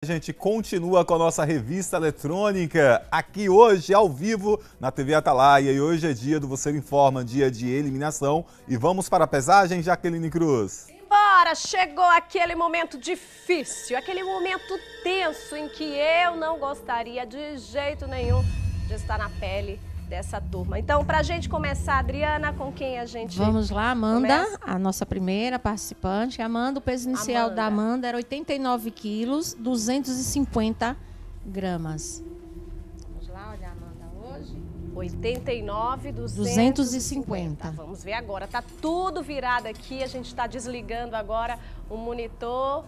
A gente continua com a nossa revista eletrônica, aqui hoje, ao vivo, na TV Atalaia. E hoje é dia do Você Informa, dia de eliminação. E vamos para a pesagem, Jaqueline Cruz. Bora! Chegou aquele momento difícil, aquele momento tenso em que eu não gostaria de jeito nenhum de estar na pele dessa turma. Então, pra gente começar, Adriana, com quem a gente Vamos lá, Amanda, começa? a nossa primeira participante. Amanda, o peso inicial da Amanda era 89 quilos, 250 gramas. Vamos lá, olha a Amanda hoje. 89, 250. Vamos ver agora, tá tudo virado aqui, a gente está desligando agora o monitor.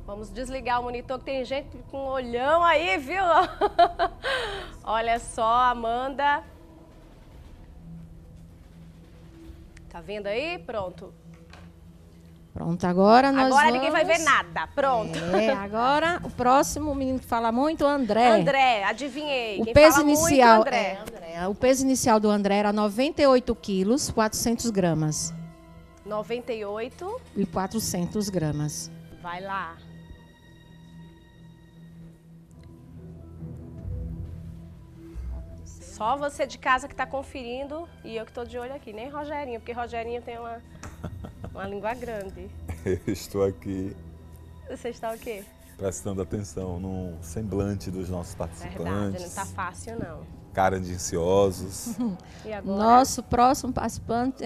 Vamos desligar o monitor, que tem gente com olhão aí, viu? Olha só, Amanda. Tá vendo aí? Pronto. Pronto, agora nós Agora vamos... ninguém vai ver nada, pronto. Agora o próximo, o menino que fala muito, o André. André, adivinhei. O Quem peso fala inicial, muito, André. O peso inicial do André era 98 quilos, 400 gramas. 98. E 400 gramas. Vai lá. Só você de casa que está conferindo e eu que estou de olho aqui. Nem Rogerinho, porque Rogerinho tem uma língua grande. Eu estou aqui Você está o quê? prestando atenção no semblante dos nossos participantes. Verdade, não está fácil não. Cara de ansiosos. E agora? Nosso próximo participante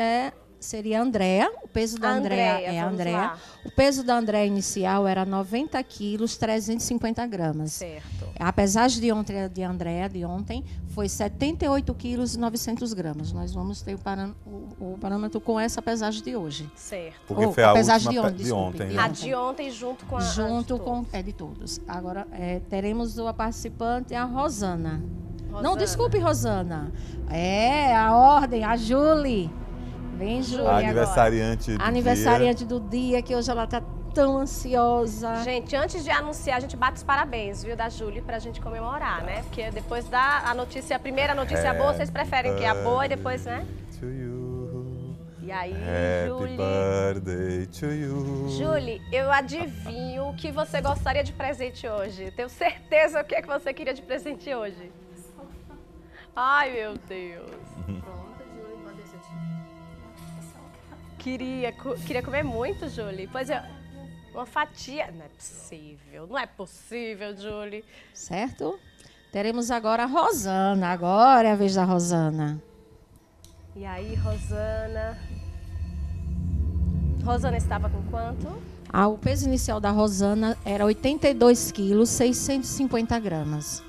seria a Andréa. O peso da Andréa é a vamos Andréa. lá. O peso da Andréa inicial era 90 quilos, 350 gramas. Certo. A pesagem de ontem, de Andréa, de ontem, foi 78 quilos e 900 gramas. Nós vamos ter o parâmetro com essa pesagem de hoje. Certo. Porque Oh, foi a pesagem última de ontem, né? A de ontem junto com a Junto de com todos. de todos. Agora, teremos a participante, a Rosana. Não, Rosana. desculpe, Rosana. A ordem, a Julie. Vem, Julie, A agora. aniversariante do Aniversariante do dia, que hoje ela está tão ansiosa. Gente, antes de anunciar, a gente bate os parabéns, viu, da Júlia, pra gente comemorar, né? Porque depois da a primeira notícia boa, vocês preferem que a boa e depois, né? To you. E aí, Happy Júlia? birthday to you. Júlia, eu adivinho o que você gostaria de presente hoje. Tenho certeza o que é que você queria de presente hoje. Ai, meu Deus. Queria comer muito, Júlia. Pois é, uma fatia. Não é possível, Júlia. Certo? Teremos agora a Rosana. Agora é a vez da Rosana. E aí, Rosana? Rosana estava com quanto? O peso inicial da Rosana era 82 quilos, 650 gramas.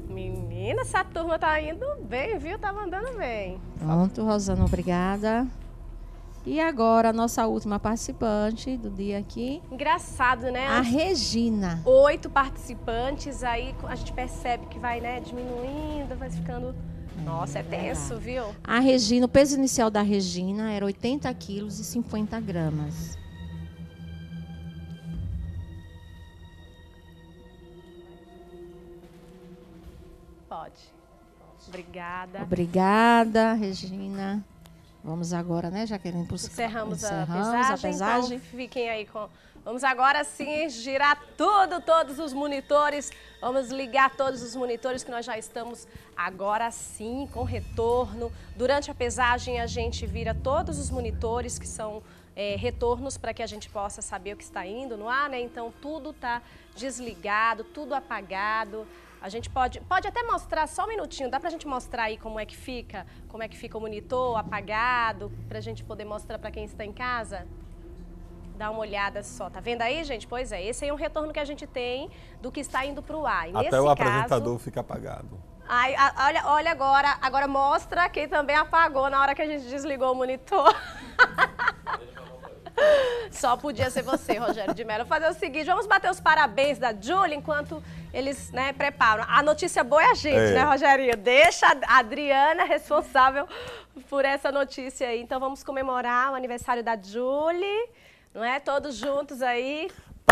Menina, essa turma tá indo bem, viu? Tá mandando bem. Pronto, Rosana, obrigada. E agora, a nossa última participante do dia aqui, Engraçado, né? a Regina. 8 participantes, aí a gente percebe que vai, né, diminuindo, vai ficando... Nossa, é tenso, viu? A Regina, o peso inicial da Regina era 80 quilos e 50 gramas. Pode. Obrigada. Obrigada, Regina. Vamos agora, né, Jaqueline? Encerramos a Encerramos pesagem. Então fiquem aí com... Vamos agora sim girar todos os monitores. Vamos ligar todos os monitores que nós já estamos agora sim com retorno. Durante a pesagem a gente vira todos os monitores que são retornos para que a gente possa saber o que está indo no ar, né? Então tudo está desligado, tudo apagado. A gente pode até mostrar só um minutinho, dá pra gente mostrar aí como é que fica o monitor apagado, pra gente poder mostrar pra quem está em casa? Dá uma olhada só, tá vendo aí, gente? Pois é, esse aí é um retorno que a gente tem do que está indo pro ar. E Até o apresentador fica apagado. Ai, olha agora mostra quem também apagou na hora que a gente desligou o monitor. Só podia ser você, Rogério de Mello. Vou fazer o seguinte, vamos bater os parabéns da Júlia enquanto eles, né, preparam. A notícia boa é a gente, né, Rogerinho? Deixa a Adriana responsável por essa notícia aí. Então vamos comemorar o aniversário da Júlia, não é? Todos juntos aí.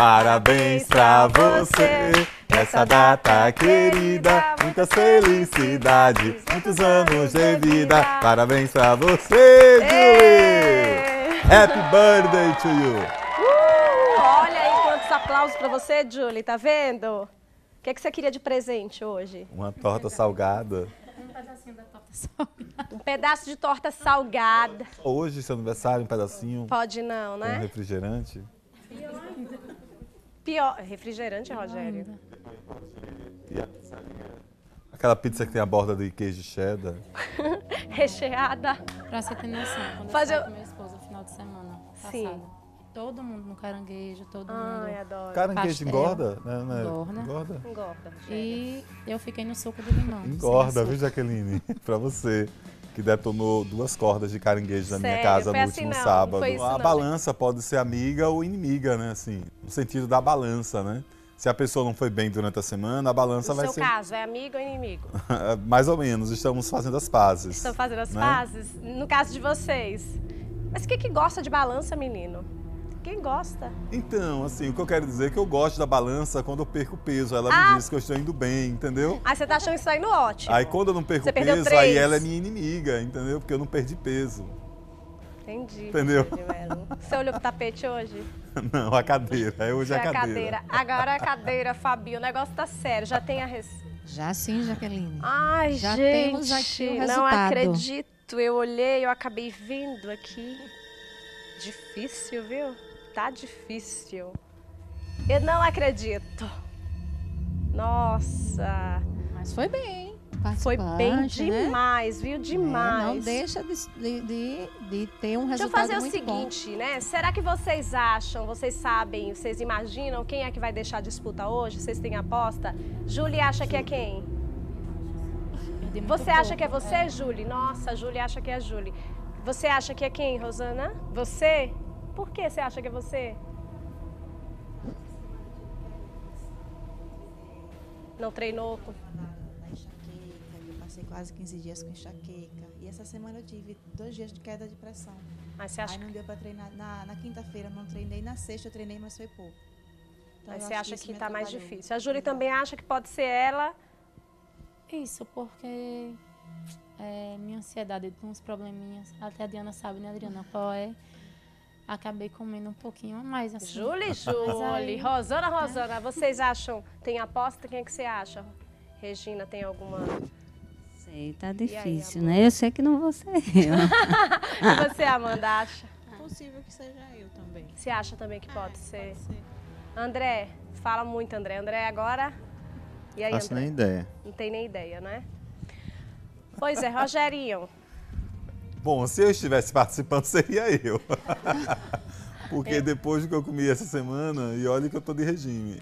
Parabéns pra você, nessa data querida, muitas felicidades, muitos anos de vida. Parabéns pra você, Julie! Happy birthday to you! Olha aí quantos aplausos pra você, Julie, tá vendo? O que é que você queria de presente hoje? Uma torta salgada. Um pedacinho da torta salgada. Um pedaço de torta salgada. Hoje, seu aniversário, um pedacinho Pode não, com né? refrigerante. Pior. Refrigerante, Rogério? E a pizzaria. Aquela pizza que tem a borda de queijo cheddar. Recheada. Pra você ter noção, quando Fazer- eu saí com minha esposa no final de semana Sim. passado, todo mundo no caranguejo, todo Ai, mundo. adoro. Caranguejo Pastel. engorda? Né? Engorda. Engorda? Engorda. E eu fiquei no suco de limão. Engorda, sem viu, açúcar. Jaqueline? Pra você que detonou 2 cordas de caranguejo na minha Sério? casa Foi no assim último não, sábado. não foi isso A não, balança pode ser amiga ou inimiga, né? Assim, no sentido da balança, né? Se a pessoa não foi bem durante a semana, a balança No vai seu ser. caso, é amigo ou inimigo? Mais ou menos, estamos fazendo as pazes. Estão fazendo as né? pazes? No caso de vocês. Mas quem que gosta de balança, menino? Quem gosta? Então, assim, o que eu quero dizer é que eu gosto da balança quando eu perco peso. Ela me diz que eu estou indo bem, entendeu? Aí você tá achando isso aí no ótimo. Aí quando eu não perco Você perdeu peso, 3. aí ela é minha inimiga, entendeu? Porque eu não perdi peso. Entendi. Entendeu? Júlio Melo. Você olhou pro tapete hoje? Não, a cadeira. É hoje Foi a cadeira. Agora a cadeira, Fabio. O negócio tá sério. Já tem a Já sim, Jaqueline. Ai, Já gente, temos aqui o não resultado. acredito. Eu olhei, eu acabei vendo aqui. Difícil, viu? Tá difícil. Eu não acredito. Nossa, Mas foi bem. foi bem Participante, né? demais, viu? Demais. Não deixa de ter um Deixa eu resultado fazer o muito seguinte, né? Será que vocês acham, vocês sabem, vocês imaginam quem é que vai deixar a disputa hoje? Vocês têm aposta? Júlia acha que é quem? bom. Perdi muito Você acha pouco. que é você, Júlia? Nossa, a Júlia acha que é a Júlia. Você acha que é quem, Rosana? Você? Por que você acha que é você? Não treinou? Na enxaqueca, eu passei quase 15 dias com enxaqueca. E essa semana eu tive 2 dias de queda de pressão. Mas você acha, Aí não deu pra treinar. Na quinta-feira eu não treinei, na sexta eu treinei, mas foi pouco. Então, mas eu você acho acha isso que me tá mais atrapalhou. difícil? A Júlia também acha que pode ser ela. Isso, porque minha ansiedade tem uns probleminhas. Até a Diana sabe, né, Adriana? Qual é? Acabei comendo um pouquinho a mais. Assim. Júlia, aí- Rosana, vocês acham? Tem aposta? Quem é que você acha? Regina, tem alguma? Sei, tá aí, difícil, amor? né? Eu sei que não vou ser eu. E você, Amanda, acha? É possível que seja eu também. Você acha também que pode ser? Pode ser. André, fala muito, André. André, agora? E aí, Faço André? nem ideia. Não tem nem ideia, né? Pois é, Rogerinho. Bom, se eu estivesse participando, seria eu. Porque depois do que eu comi essa semana, e olha que eu tô de regime.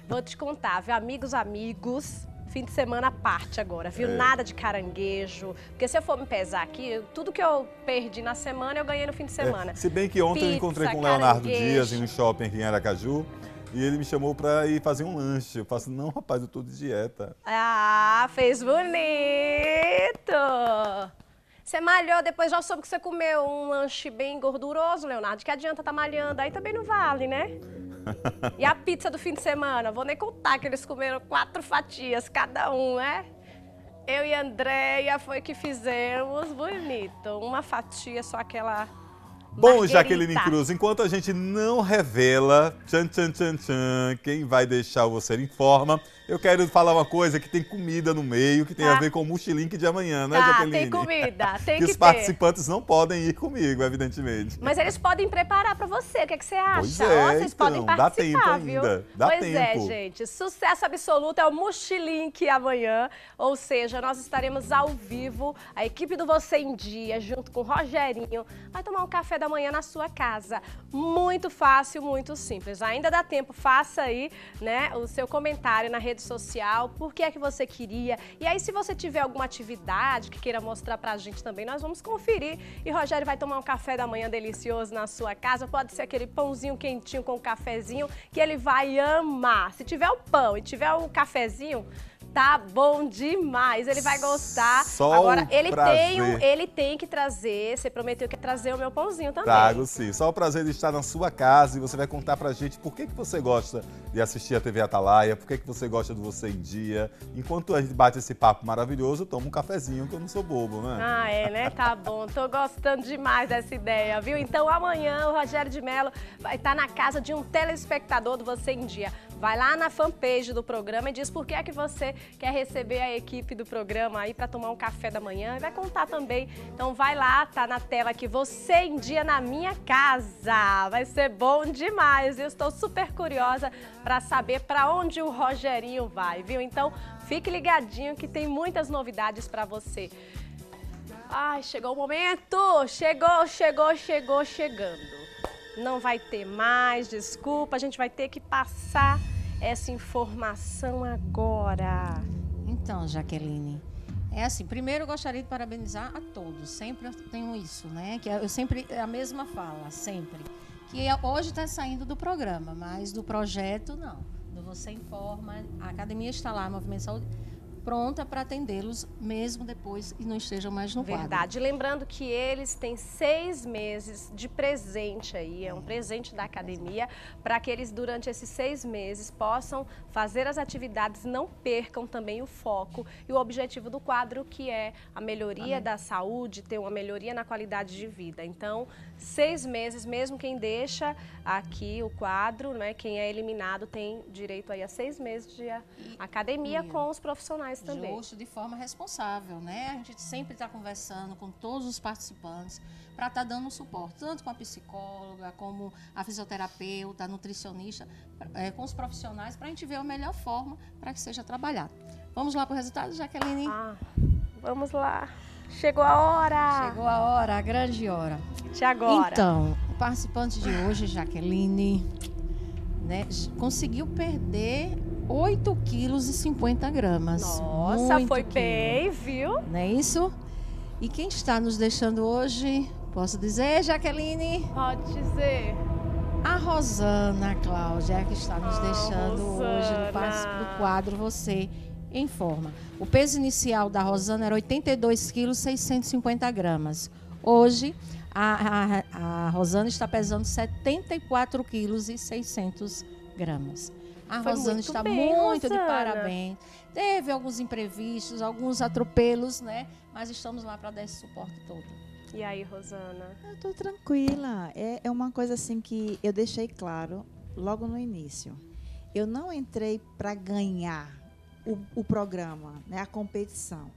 Vou te contar, viu? Amigos, fim de semana parte agora, viu? É. Nada de caranguejo. Porque se eu for me pesar aqui, tudo que eu perdi na semana, eu ganhei no fim de semana. Se bem que ontem eu Pizza, encontrei com o Leonardo caranguejo. Dias em um shopping aqui em Aracaju. E ele me chamou pra ir fazer um lanche. Eu falei assim, não, rapaz, eu tô de dieta. Ah, fez bonito! Você malhou, depois já soube que você comeu um lanche bem gorduroso, Leonardo. Que adianta tá malhando? Aí também não vale, né? E a pizza do fim de semana? Vou nem contar que eles comeram 4 fatias cada um, né? Eu e a Andréia foi que fizemos bonito. Uma fatia, só aquela Bom, marguerita. Jaqueline Cruz, enquanto a gente não revela, quem vai deixar você informa, eu quero falar uma coisa que tem comida no meio, que tem Tá. a ver com o mochilink de amanhã, né, Tá, Jaqueline? tem comida, tem que que os ter. participantes não podem ir comigo, evidentemente. Mas eles podem preparar pra você, o que, é que você acha? Pois é, Ó, vocês então, podem dá participar, tempo viu? ainda, dá pois é, tempo. gente, sucesso absoluto é o Mochilink amanhã, ou seja, nós estaremos ao vivo, a equipe do Você em Dia, junto com o Rogerinho, vai tomar um café da manhã na sua casa. Muito fácil, muito simples. Ainda dá tempo, faça aí, né, o seu comentário na rede social, por que é que você queria. E aí, se você tiver alguma atividade que queira mostrar pra gente também, nós vamos conferir. E Rogério vai tomar um café da manhã delicioso na sua casa. Pode ser aquele pãozinho quentinho com um cafezinho que ele vai amar. Se tiver o pão e tiver o cafezinho, tá bom demais. Ele vai gostar. Só agora, o ele prazer. tem que trazer, você prometeu que ia trazer o meu pãozinho também. Trago sim. Só o prazer de estar na sua casa e você vai contar pra gente por que você gosta de assistir a TV Atalaia, por que você gosta do Você em Dia. Enquanto a gente bate esse papo maravilhoso, eu tomo um cafezinho, que eu não sou bobo, né? Ah, é, né? Tá bom. Tô gostando demais dessa ideia, viu? Então, amanhã o Rogério de Mello vai estar na casa de um telespectador do Você em Dia. Vai lá na fanpage do programa e diz por que é que você quer receber a equipe do programa aí para tomar um café da manhã e vai contar também. Então vai lá, tá na tela aqui, Você em Dia na minha casa. Vai ser bom demais. Eu estou super curiosa para saber para onde o Rogerinho vai, viu? Então fique ligadinho que tem muitas novidades para você. Ai, chegou o momento! Chegando. Não vai ter mais, desculpa, a gente vai ter que passar essa informação agora. Então, Jaqueline, é assim, primeiro eu gostaria de parabenizar a todos, sempre eu tenho isso, né? Que eu sempre, é a mesma fala, sempre. Que hoje está saindo do programa, mas do projeto não. Do Você Informa, a academia está lá, Movimento Saúde, pronta para atendê-los, mesmo depois e não estejam mais no quadro. Verdade. Lembrando que eles têm 6 meses de presente aí, é um presente da academia, para que eles, durante esses 6 meses, possam fazer as atividades, não percam também o foco e o objetivo do quadro, que é a melhoria da saúde, ter uma melhoria na qualidade de vida. Então, 6 meses, mesmo quem deixa aqui o quadro, né, quem é eliminado, tem direito aí a 6 meses de academia com os profissionais também. Justo, de forma responsável, né? A gente sempre está conversando com todos os participantes para estar dando um suporte, tanto com a psicóloga, como a fisioterapeuta, a nutricionista, com os profissionais, para a gente ver a melhor forma para que seja trabalhado. Vamos lá para o resultado, Jaqueline? Vamos lá. Chegou a hora! Chegou a hora, a grande hora. E agora? Então, o participante de hoje, Jaqueline, né, conseguiu perder 8 quilos e 50 gramas. Nossa, muito foi quilo. bem, viu? Não é isso? E quem está nos deixando hoje, posso dizer, Jaqueline? Pode dizer. A Rosana Cláudia é que está nos deixando hoje no quadro Você Informa. O peso inicial da Rosana era 82 quilos, 650 gramas. Hoje, a Rosana está pesando 74 quilos e 600 gramas. A Rosana está muito de parabéns. Teve alguns imprevistos, alguns atropelos, né? Mas estamos lá para dar esse suporte todo. E aí, Rosana? Eu estou tranquila. É uma coisa assim que eu deixei claro logo no início. Eu não entrei para ganhar o programa, né? A competição.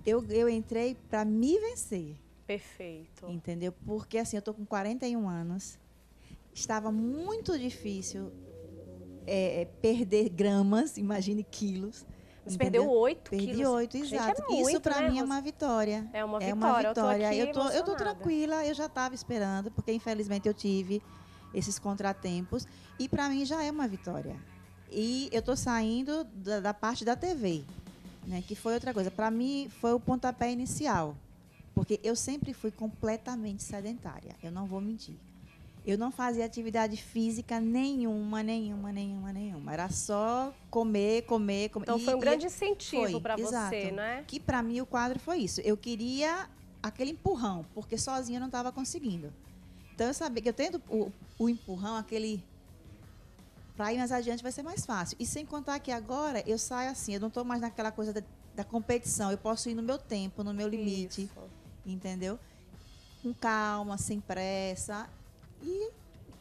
Eu entrei para me vencer. Perfeito. Entendeu? Porque assim, eu estou com 41 anos. Estava muito difícil perder gramas, imagine quilos. Você perdeu 8 quilos? Perdi 8, exato. Gente, é muito, isso para né, mim é uma vitória. É uma vitória. Eu estou tranquila, eu já estava esperando, porque infelizmente eu tive esses contratempos. E para mim já é uma vitória. E eu estou saindo da parte da TV, né, que foi outra coisa. Para mim foi o pontapé inicial. Porque eu sempre fui completamente sedentária. Eu não vou mentir. Eu não fazia atividade física nenhuma. Era só comer. Então foi um grande incentivo para você, né? Que para mim o quadro foi isso. Eu queria aquele empurrão, porque sozinha eu não estava conseguindo. Então eu sabia que eu tendo o empurrão, aquele... Para ir mais adiante vai ser mais fácil. E sem contar que agora eu saio assim, eu não estou mais naquela coisa da competição. Eu posso ir no meu tempo, no meu limite. Isso. Entendeu? Com calma, sem pressa. E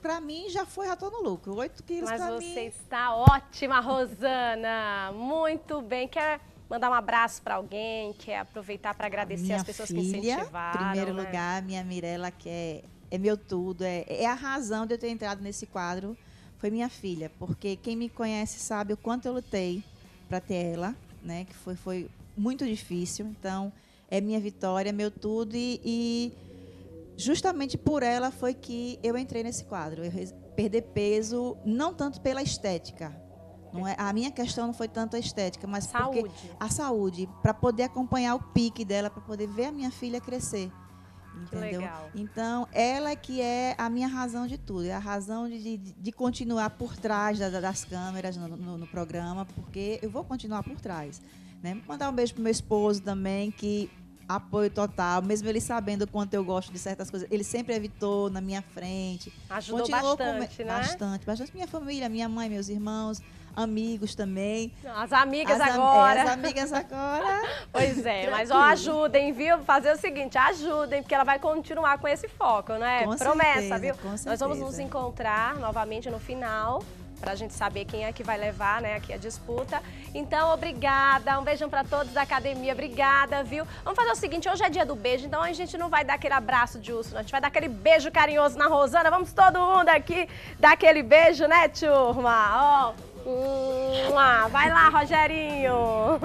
para mim já estou no lucro. 8 quilos para mim. Mas você está ótima, Rosana. Muito bem. Quer mandar um abraço para alguém? Quer aproveitar para agradecer as pessoas que incentivaram? Em primeiro lugar, minha Mirella, que é meu tudo. É a razão de eu ter entrado nesse quadro. Foi minha filha. Porque quem me conhece sabe o quanto eu lutei para ter ela, né? Que foi muito difícil. Então, é minha vitória, meu tudo. E justamente por ela foi que eu entrei nesse quadro. Eu perder peso, não tanto pela estética. Não é, a minha questão não foi tanto a estética, mas porque a saúde, para poder acompanhar o pique dela, para poder ver a minha filha crescer. Entendeu? legal. Então, ela que é a minha razão de tudo, é a razão de continuar por trás das câmeras no programa, porque eu vou continuar por trás. Né? Mandar um beijo pro meu esposo também, que apoio total, mesmo ele sabendo o quanto eu gosto de certas coisas, ele sempre evitou na minha frente. Ajudou Continuou bastante, né? Bastante. Minha família, minha mãe, meus irmãos, amigos também. As amigas As agora. amigas agora. Pois é, mas ó, Tranquilo. ajudem, viu? Fazer o seguinte, ajudem, porque ela vai continuar com esse foco, né? Com Promessa, certeza, viu? com Nós vamos nos certeza. encontrar novamente no final, pra gente saber quem é que vai levar, né, aqui a disputa. Então, obrigada, um beijão pra todos da academia, obrigada, viu? Vamos fazer o seguinte, hoje é dia do beijo, então a gente não vai dar aquele abraço de urso, não. A gente vai dar aquele beijo carinhoso na Rosana. Vamos todo mundo aqui dar aquele beijo, né, turma? Ó, vai lá, Rogerinho!